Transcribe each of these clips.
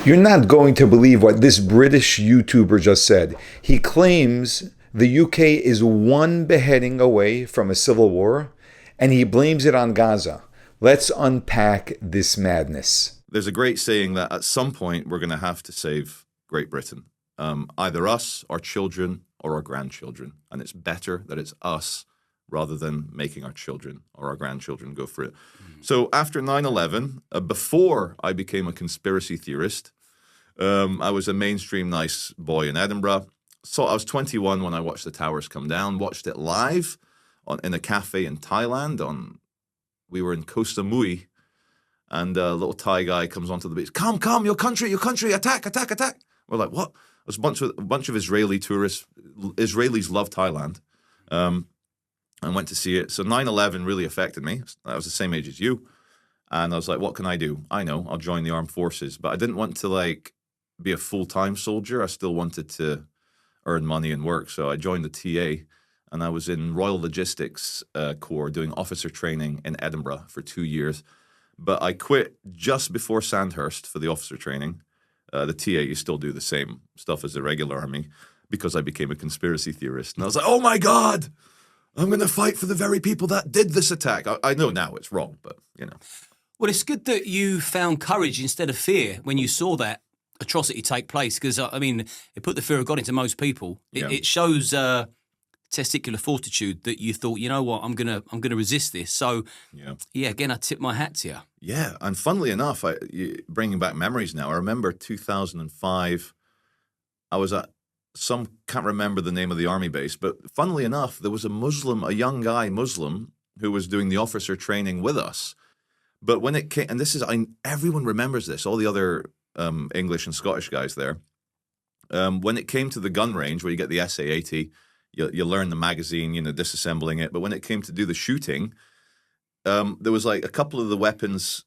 You're not going to believe what this British YouTuber just said. He claims the UK is one beheading away from a civil war, and he blames it on Gaza. Let's unpack this madness. There's a great saying that at some point we're going to have to save Great Britain. Either us, our children, or our grandchildren. And it's better that it's us rather than making our children or our grandchildren go for it. So after 9/11, before I became a conspiracy theorist, I was a mainstream nice boy in Edinburgh. So I was 21 when I watched the towers come down, watched it live in a cafe in Thailand. We were in Koh Samui, and a little Thai guy comes onto the beach. Come, your country, attack. We're like, what? It was a bunch of Israeli tourists. Israelis love Thailand. And went to see it. So 9/11 really affected me. I was the same age as you. And I was like, what can I do? I know, I'll join the armed forces. But I didn't want to be a full-time soldier. I still wanted to earn money and work. So I joined the TA, and I was in Royal Logistics Corps doing officer training in Edinburgh for 2 years. But I quit just before Sandhurst for the officer training. The TA, you still do the same stuff as the regular army, because I became a conspiracy theorist. And I was like, oh my God, I'm going to fight for the very people that did this attack. I know now it's wrong, but, Well, it's good that you found courage instead of fear when you saw that atrocity take place, because, it put the fear of God into most people. It shows testicular fortitude that you thought, you know what, I'm gonna resist this. So, again, I tip my hat to you. Yeah, and funnily enough, bringing back memories now, I remember 2005, I was at can't remember the name of the army base, but funnily enough, there was a young guy, Muslim, who was doing the officer training with us. But when it came, and everyone remembers this, all the other English and Scottish guys there, when it came to the gun range where you get the SA-80, you learn the magazine, disassembling it. But when it came to do the shooting, there was a couple of the weapons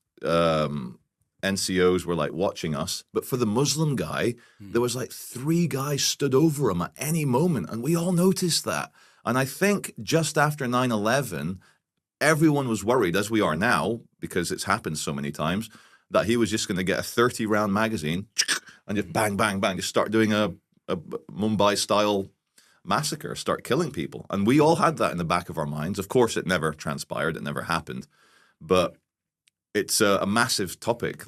NCOs were watching us, but for the Muslim guy, there was 3 guys stood over him at any moment, and we all noticed that. And I think just after 9/11, everyone was worried, as we are now, because it's happened so many times, that he was just going to get a 30-round magazine and just bang, bang, bang, just start doing a Mumbai-style massacre, start killing people. And we all had that in the back of our minds. Of course, it never transpired, it never happened, but it's a massive topic.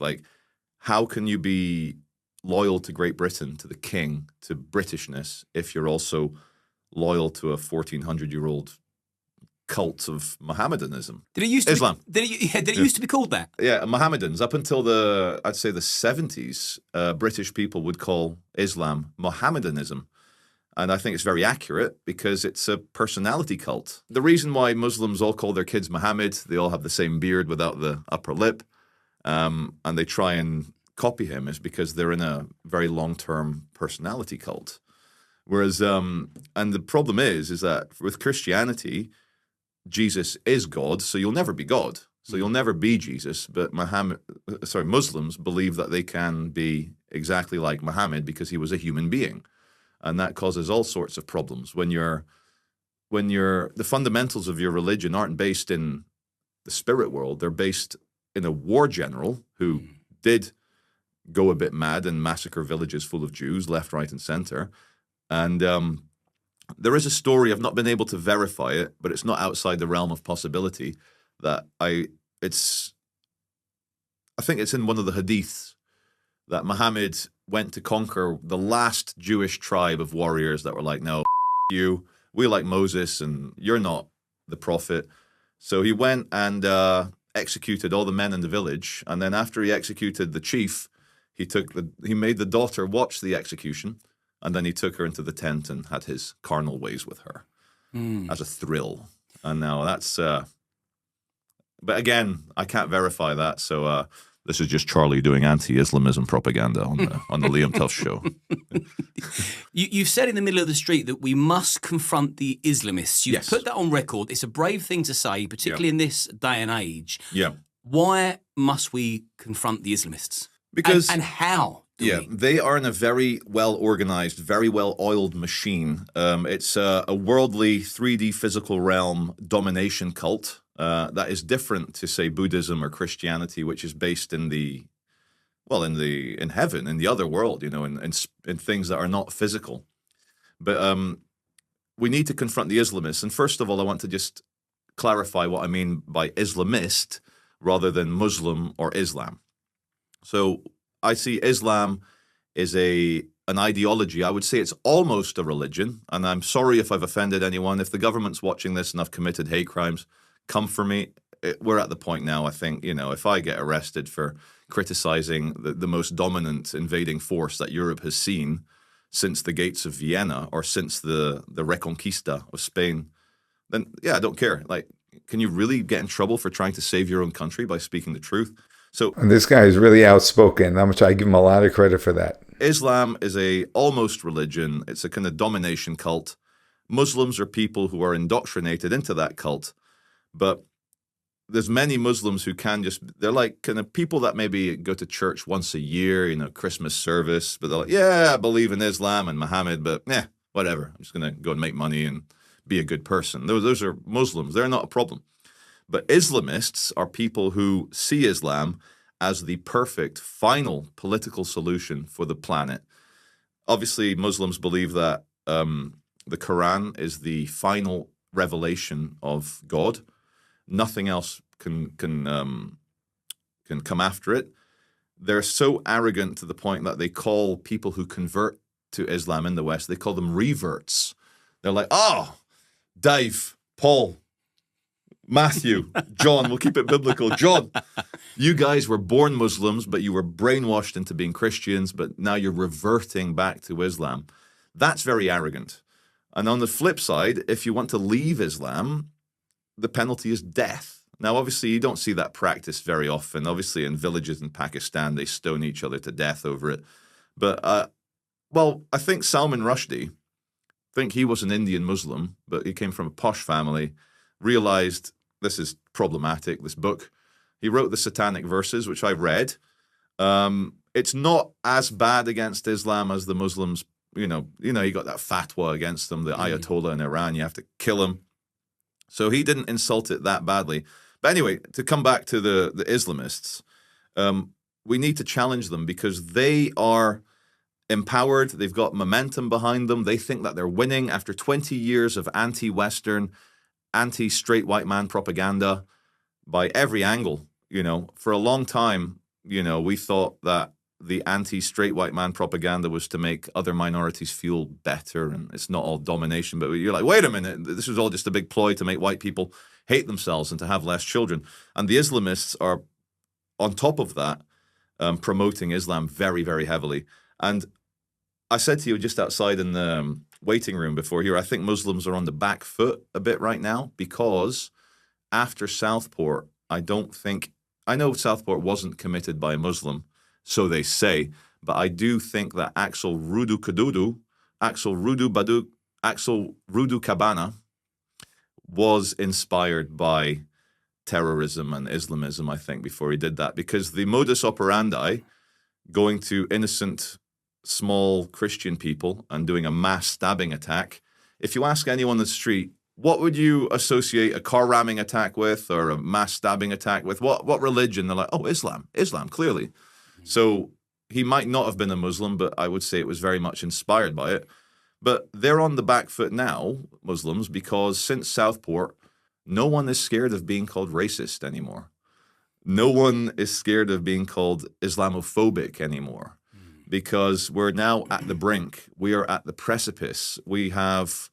How can you be loyal to Great Britain, to the king, to Britishness, if you're also loyal to a 1,400-year-old cult of Mohammedanism? Did it used to Islam? Did it used to be called that? Yeah, Mohammedans. Up until I'd say the 70s, British people would call Islam Mohammedanism. And I think it's very accurate because it's a personality cult. The reason why Muslims all call their kids Muhammad, they all have the same beard without the upper lip, and they try and copy him, is because they're in a very long-term personality cult. Whereas, and the problem is that with Christianity, Jesus is God, so you'll never be God. So you'll never be Jesus. But Muslims believe that they can be exactly like Muhammad because he was a human being. And that causes all sorts of problems. When the fundamentals of your religion aren't based in the spirit world, they're based in a war general who did go a bit mad and massacre villages full of Jews, left, right, and center. And there is a story, I've not been able to verify it, but it's not outside the realm of possibility, that I think it's in one of the hadiths, that Muhammad went to conquer the last Jewish tribe of warriors that were like, no, you, we like Moses and you're not the prophet. So he went and executed all the men in the village. And then after he executed the chief, he made the daughter watch the execution. And then he took her into the tent and had his carnal ways with her as a thrill. And now that's, but again, I can't verify that. So, this is just Charlie doing anti-Islamism propaganda on the Liam Tuff show. You've said in the middle of the street that we must confront the Islamists. You've put that on record. It's a brave thing to say, particularly in this day and age. Yeah. Why must we confront the Islamists? Because and how? They are in a very well-organized, very well-oiled machine. It's a worldly 3D physical realm domination cult. That is different to, say, Buddhism or Christianity, which is based in well, in heaven, in the other world, in things that are not physical. But we need to confront the Islamists. And first of all, I want to just clarify what I mean by Islamist rather than Muslim or Islam. So I see Islam is an ideology. I would say it's almost a religion. And I'm sorry if I've offended anyone. If the government's watching this and I've committed hate crimes, come for me. We're at the point now, I think, if I get arrested for criticizing the most dominant invading force that Europe has seen since the gates of Vienna or since the Reconquista of Spain, then, yeah, I don't care. Like, can you really get in trouble for trying to save your own country by speaking the truth? So, and this guy is really outspoken. I give him a lot of credit for that. Islam is a almost religion. It's a kind of domination cult. Muslims are people who are indoctrinated into that cult. But there's many Muslims who they're like kind of people that maybe go to church once a year, Christmas service, but they're like, yeah, I believe in Islam and Muhammad, but whatever. I'm just going to go and make money and be a good person. Those are Muslims. They're not a problem. But Islamists are people who see Islam as the perfect final political solution for the planet. Obviously, Muslims believe that the Quran is the final revelation of God. Nothing else can come after it. They're so arrogant to the point that they call people who convert to Islam in the West, they call them reverts. They're like, Dave, Paul, Matthew, John, we'll keep it biblical. John, you guys were born Muslims, but you were brainwashed into being Christians, but now you're reverting back to Islam. That's very arrogant. And on the flip side, if you want to leave Islam, the penalty is death. Now, obviously, you don't see that practice very often. Obviously, in villages in Pakistan, they stone each other to death over it. But, I think Salman Rushdie, he was an Indian Muslim, but he came from a posh family, realized this is problematic, this book. He wrote the Satanic Verses, which I read. It's not as bad against Islam as the Muslims, you got that fatwa against them, the Ayatollah in Iran, you have to kill him. So he didn't insult it that badly. But anyway, to come back to the Islamists, we need to challenge them because they are empowered. They've got momentum behind them. They think that they're winning after 20 years of anti-Western, anti-straight white man propaganda by every angle. For a long time, we thought that the anti-straight white man propaganda was to make other minorities feel better, and it's not all domination. But you're like, wait a minute, this was all just a big ploy to make white people hate themselves and to have less children. And the Islamists are, on top of that, promoting Islam very, very heavily. And I said to you just outside in the waiting room before here, I think Muslims are on the back foot a bit right now because after Southport, I know Southport wasn't committed by a Muslim, so they say, but I do think that Axel Rudu Cabana was inspired by terrorism and Islamism, I think, before he did that, because the modus operandi, going to innocent small Christian people and doing a mass stabbing attack, if you ask anyone on the street, what would you associate a car ramming attack with or a mass stabbing attack with? What religion? They're like, oh, Islam, clearly. So he might not have been a Muslim, but I would say it was very much inspired by it. But they're on the back foot now, Muslims, because since Southport, no one is scared of being called racist anymore. No one is scared of being called Islamophobic anymore because we're now at the brink. We are at the precipice. We have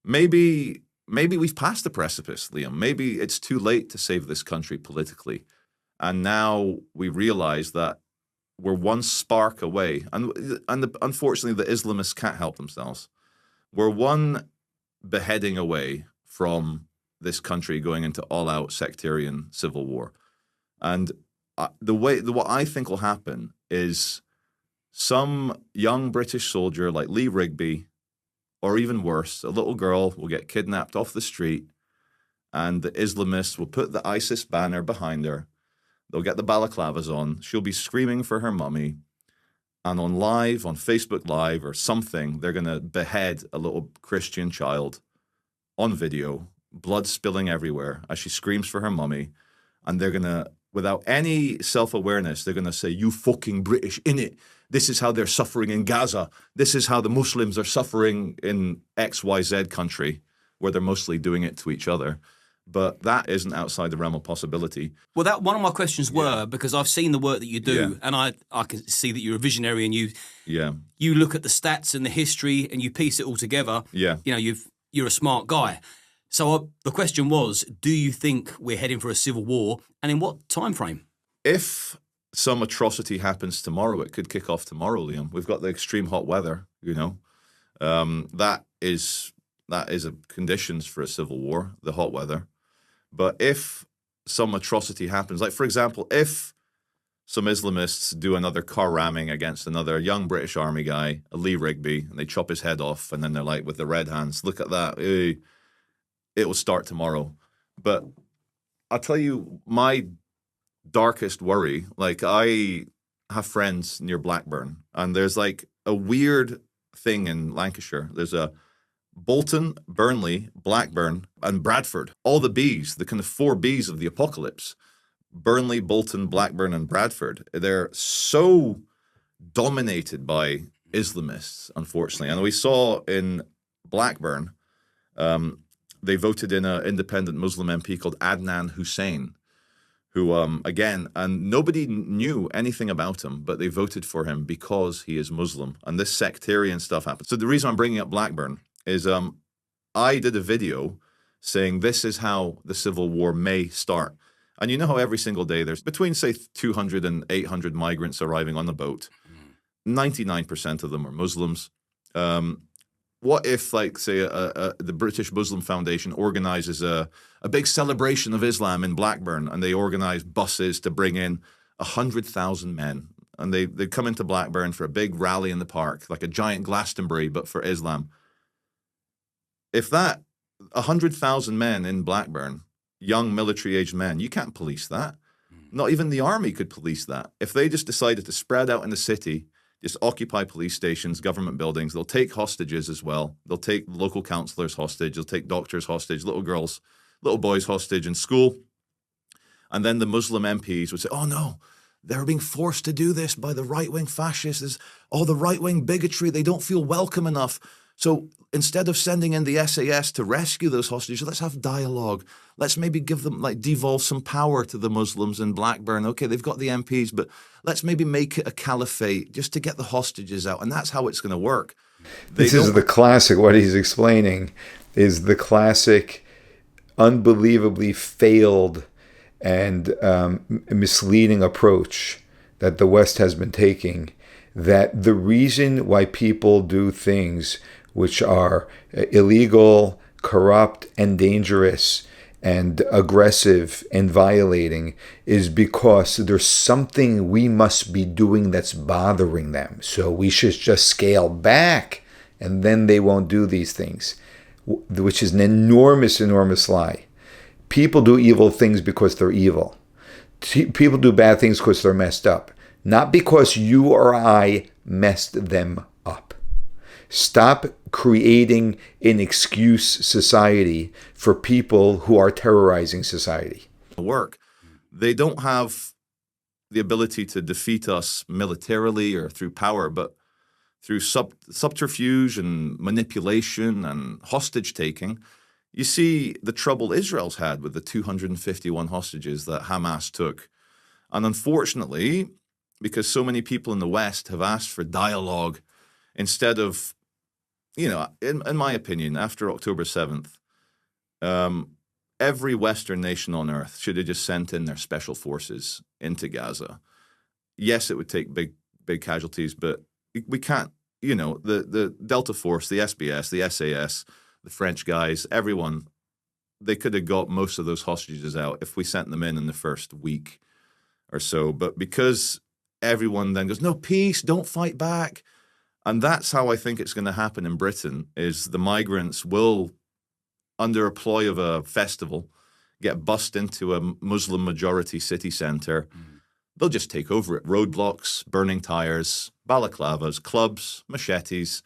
maybe we've passed the precipice, Liam. Maybe it's too late to save this country politically. And now we realize that we're one spark away. Unfortunately, the Islamists can't help themselves. We're one beheading away from this country going into all-out sectarian civil war. And what I think will happen is some young British soldier like Lee Rigby, or even worse, a little girl will get kidnapped off the street, and the Islamists will put the ISIS banner behind her. They'll get the balaclavas on. She'll be screaming for her mummy. And on Facebook Live or something, they're going to behead a little Christian child on video, blood spilling everywhere as she screams for her mummy. And they're going to, without any self-awareness, they're going to say, you fucking British, innit? This is how they're suffering in Gaza. This is how the Muslims are suffering in XYZ country, where they're mostly doing it to each other. But that isn't outside the realm of possibility. Well, that one of my questions were, because I've seen the work that you do, Yeah. and I can see that you're a visionary, and Yeah. you look at the stats and the history and you piece it all together. Yeah. You know, you're a smart guy. So the question was, do you think we're heading for a civil war, and in what time frame? If some atrocity happens tomorrow, it could kick off tomorrow, Liam. We've got the extreme hot weather, you know. That is a conditions for a civil war, the hot weather. But if some atrocity happens, like, for example, if some Islamists do another car ramming against another young British Army guy, a Lee Rigby, and they chop his head off, and then they're like, with the red hands, look at that, hey, it will start tomorrow. But I'll tell you, my darkest worry, like, I have friends near Blackburn, and there's like a weird thing in Lancashire. There's a Bolton, Burnley, Blackburn, and Bradford. All the Bs, the kind of 4 Bs of the apocalypse. Burnley, Bolton, Blackburn, and Bradford. They're so dominated by Islamists, unfortunately. And we saw in Blackburn, they voted in an independent Muslim MP called Adnan Hussein, who, again, and nobody knew anything about him, but they voted for him because he is Muslim. And this sectarian stuff happened. So the reason I'm bringing up Blackburn is I did a video saying this is how the civil war may start. And you know how every single day there's between, say, 200 and 800 migrants arriving on the boat. 99% of them are Muslims. What if, like, say, the British Muslim Foundation organizes a big celebration of Islam in Blackburn, and they organize buses to bring in 100,000 men. And they come into Blackburn for a big rally in the park, like a giant Glastonbury, but for Islam. If that 100,000 men in Blackburn, young military-aged men, you can't police that. Not even the army could police that. If they just decided to spread out in the city, just occupy police stations, government buildings, they'll take hostages as well. They'll take local councillors hostage. They'll take doctors hostage, little girls, little boys hostage in school. And then the Muslim MPs would say, oh no, they're being forced to do this by the right-wing fascists. There's all the right-wing bigotry. They don't feel welcome enough. So instead of sending in the SAS to rescue those hostages, let's have dialogue. Let's maybe give them, like, devolve some power to the Muslims in Blackburn. Okay, they've got the MPs, but let's maybe make it a caliphate just to get the hostages out. And that's how it's going to work. This is the classic, what he's explaining is the classic, unbelievably failed and misleading approach that the West has been taking, that the reason why people do things which are illegal, corrupt, and dangerous, and aggressive and violating is because there's something we must be doing that's bothering them. So we should just scale back, and then they won't do these things, which is an enormous, enormous lie. People do evil things because they're evil. People do bad things because they're messed up, not because you or I messed them up. Stop creating an excuse society for people who are terrorizing society. Work. They don't have the ability to defeat us militarily or through power, but through subterfuge and manipulation and hostage taking. You see the trouble Israel's had with the 251 hostages that Hamas took. And unfortunately, because so many people in the West have asked for dialogue instead of, you know, in my opinion, after October 7th, every Western nation on earth should have just sent in their special forces into Gaza. Yes, it would take big casualties, but we can't, you know, the Delta Force, the SBS, the SAS, the French guys, everyone, they could have got most of those hostages out if we sent them in the first week or so. But because everyone then goes, no, peace, don't fight back. And that's how I think it's going to happen in Britain, is the migrants will, under a ploy of a festival, get bussed into a Muslim majority city centre. They'll just take over it. Roadblocks, burning tires, balaclavas, clubs, machetes.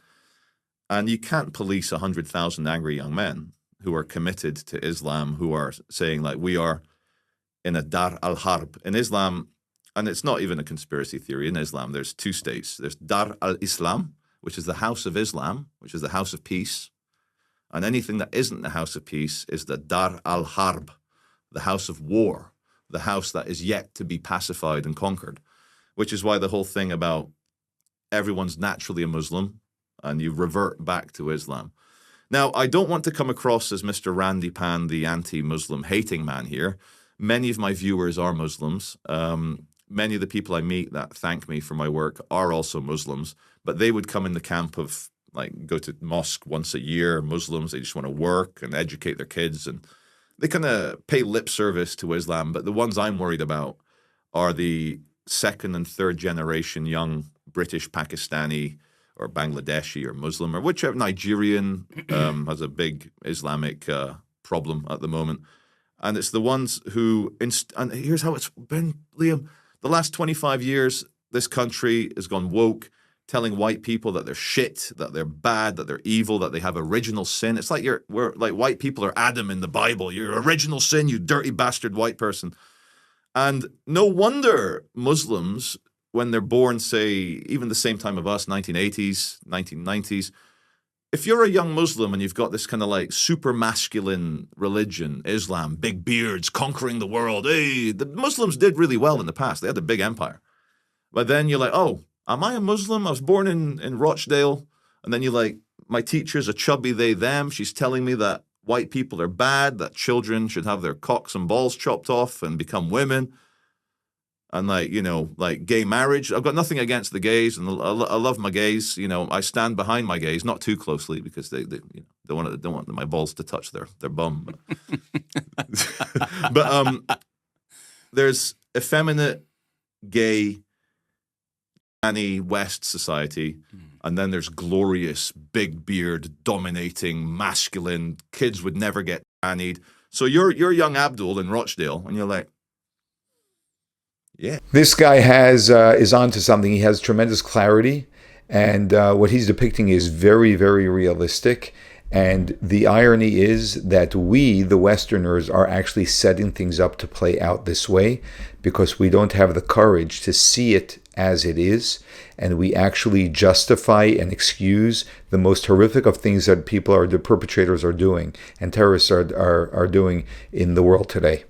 And you can't police 100,000 angry young men who are committed to Islam, who are saying, like, we are in a Dar al-Harb. In Islam, and it's not even a conspiracy theory, in Islam there's two states. There's Dar al-Islam, which is the house of Islam, which is the house of peace. And anything that isn't the house of peace is the Dar al-Harb, the house of war, the house that is yet to be pacified and conquered, which is why the whole thing about everyone's naturally a Muslim and you revert back to Islam. Now, I don't want to come across as Mr. Randy Pan, the anti-Muslim hating man here. Many of my viewers are Muslims. Many of the people I meet that thank me for my work are also Muslims, but they would come in the camp of, like, go to mosque once a year, Muslims. They just want to work and educate their kids, and they kind of pay lip service to Islam. But the ones I'm worried about are the second and third generation young British, Pakistani, or Bangladeshi, or Muslim, or whichever, Nigerian, has a big Islamic problem at the moment. And it's the ones who, and here's how it's been, Liam. The last 25 years, this country has gone woke, telling white people that they're shit, that they're bad, that they're evil, that they have original sin. It's like we're like white people are Adam in the Bible. Your original sin, you dirty bastard white person. And no wonder Muslims, when they're born, say, even the same time of us, 1980s, 1990s, if you're a young Muslim and you've got this kind of like super masculine religion, Islam, big beards, conquering the world, hey, the Muslims did really well in the past. They had a big empire. But then you're like, oh, am I a Muslim? I was born in Rochdale. And then you're like, my teacher's a chubby they, them. She's telling me that white people are bad, that children should have their cocks and balls chopped off and become women. And like, you know, like gay marriage. I've got nothing against the gays, and I love my gays. You know, I stand behind my gays, not too closely because they you know, don't want my balls to touch their bum. But there's effeminate, gay, West society, and then there's glorious, big beard, dominating, masculine. Kids would never get nannied. So you're young Abdul in Rochdale, and you're like, yeah. This guy is onto something. He has tremendous clarity, and what he's depicting is very, very realistic. And the irony is that we, the Westerners, are actually setting things up to play out this way because we don't have the courage to see it as it is, and we actually justify and excuse the most horrific of things that the perpetrators are doing and terrorists are doing in the world today.